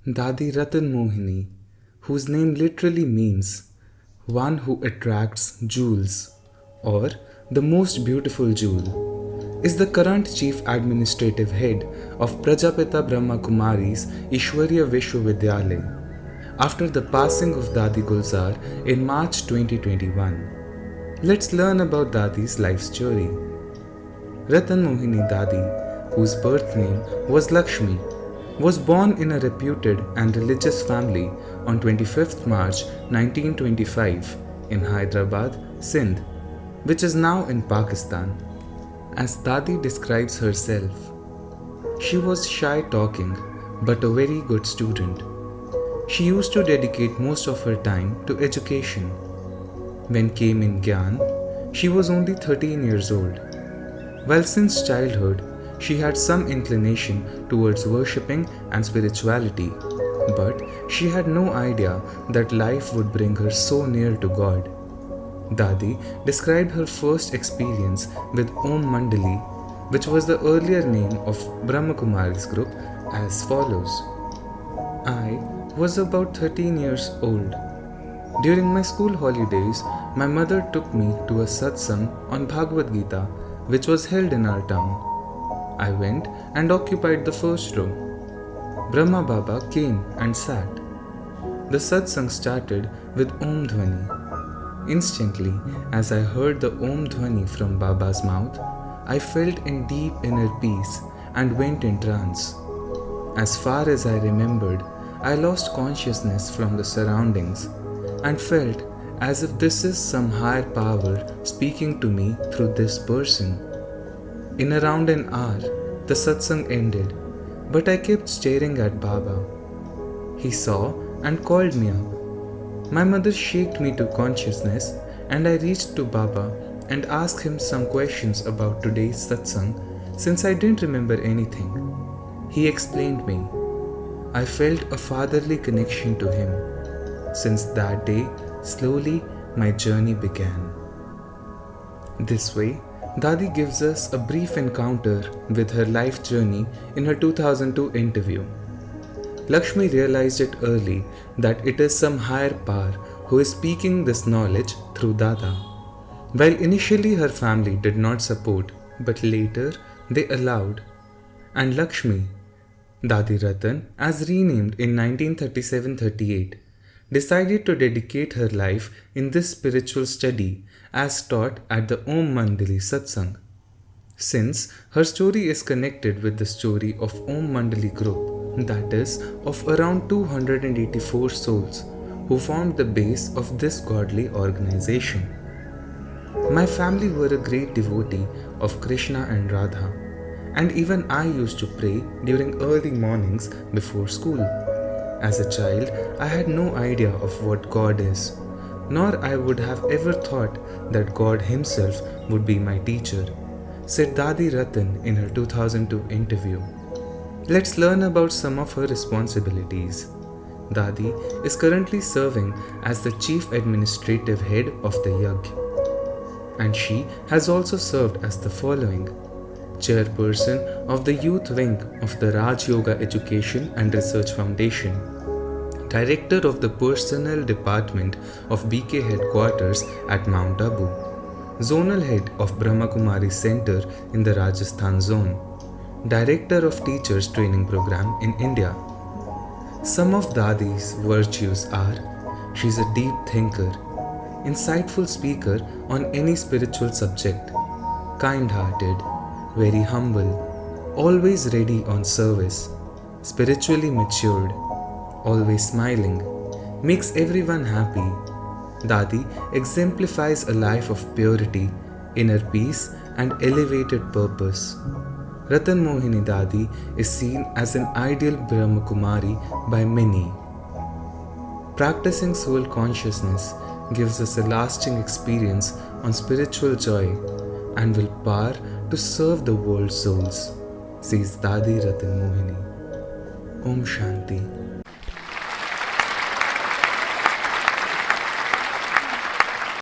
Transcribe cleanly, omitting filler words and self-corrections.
Dadi Ratan Mohini, whose name literally means one who attracts jewels or the most beautiful jewel, is the current chief administrative head of Prajapita Brahma Kumaris Ishwariya Vishwavidyalaya after the passing of Dadi Gulzar in March 2021. Let's learn about Dadi's life story. Ratan Mohini Dadi, whose birth name was Lakshmi, was born in a reputed and religious family on 25th March 1925 in Hyderabad, Sindh, which is now in Pakistan. As Dadi describes herself, she was shy talking but a very good student. She used to dedicate most of her time to education. When came in Gyan, she was only 13 years old. While since childhood, she had some inclination towards worshipping and spirituality, but she had no idea that life would bring her so near to God. Dadi described her first experience with Om Mandali, which was the earlier name of Brahma Kumaris group, as follows. I was about 13 years old. During my school holidays, my mother took me to a satsang on Bhagavad Gita, which was held in our town. I went and occupied the first row. Brahma Baba came and sat. The satsang started with Om Dhwani. Instantly, as I heard the Om Dhwani from Baba's mouth, I felt in deep inner peace and went in trance. As far as I remembered, I lost consciousness from the surroundings and felt as if this is some higher power speaking to me through this person. In around an hour, the satsang ended, but I kept staring at Baba. He saw and called me up. My mother shook me to consciousness and I reached to Baba and asked him some questions about today's satsang since I didn't remember anything. He explained me. I felt a fatherly connection to him. Since that day, slowly my journey began. This way, Dadi gives us a brief encounter with her life journey in her 2002 interview. Lakshmi realized it early that it is some higher power who is speaking this knowledge through Dada. While initially her family did not support, but later they allowed. And Lakshmi, Dadi Ratan, as renamed in 1937-38, decided to dedicate her life in this spiritual study as taught at the Om Mandali Satsang. Since her story is connected with the story of Om Mandali group, that is, of around 284 souls who formed the base of this godly organization. My family were a great devotee of Krishna and Radha, and even I used to pray during early mornings before school. As a child, I had no idea of what God is, nor I would have ever thought that God himself would be my teacher, said Dadi Ratan in her 2002 interview. Let's learn about some of her responsibilities. Dadi is currently serving as the Chief Administrative Head of the Yajna, and she has also served as the following: Chairperson of the Youth Wing of the Raj Yoga Education and Research Foundation, Director of the Personnel Department of BK Headquarters at Mount Abu, Zonal Head of Brahma Kumaris Center in the Rajasthan Zone, Director of Teachers Training Program in India. Some of Dadi's virtues are: she's a deep thinker, insightful speaker on any spiritual subject, kind-hearted, very humble, always ready on service, spiritually matured, always smiling, makes everyone happy. Dadi exemplifies a life of purity, inner peace and elevated purpose. Ratan Mohini Dadi is seen as an ideal Brahma Kumari by many. Practicing soul consciousness gives us a lasting experience on spiritual joy and will power to serve the world's souls, says Dadi Ratan Mohini. Om Shanti.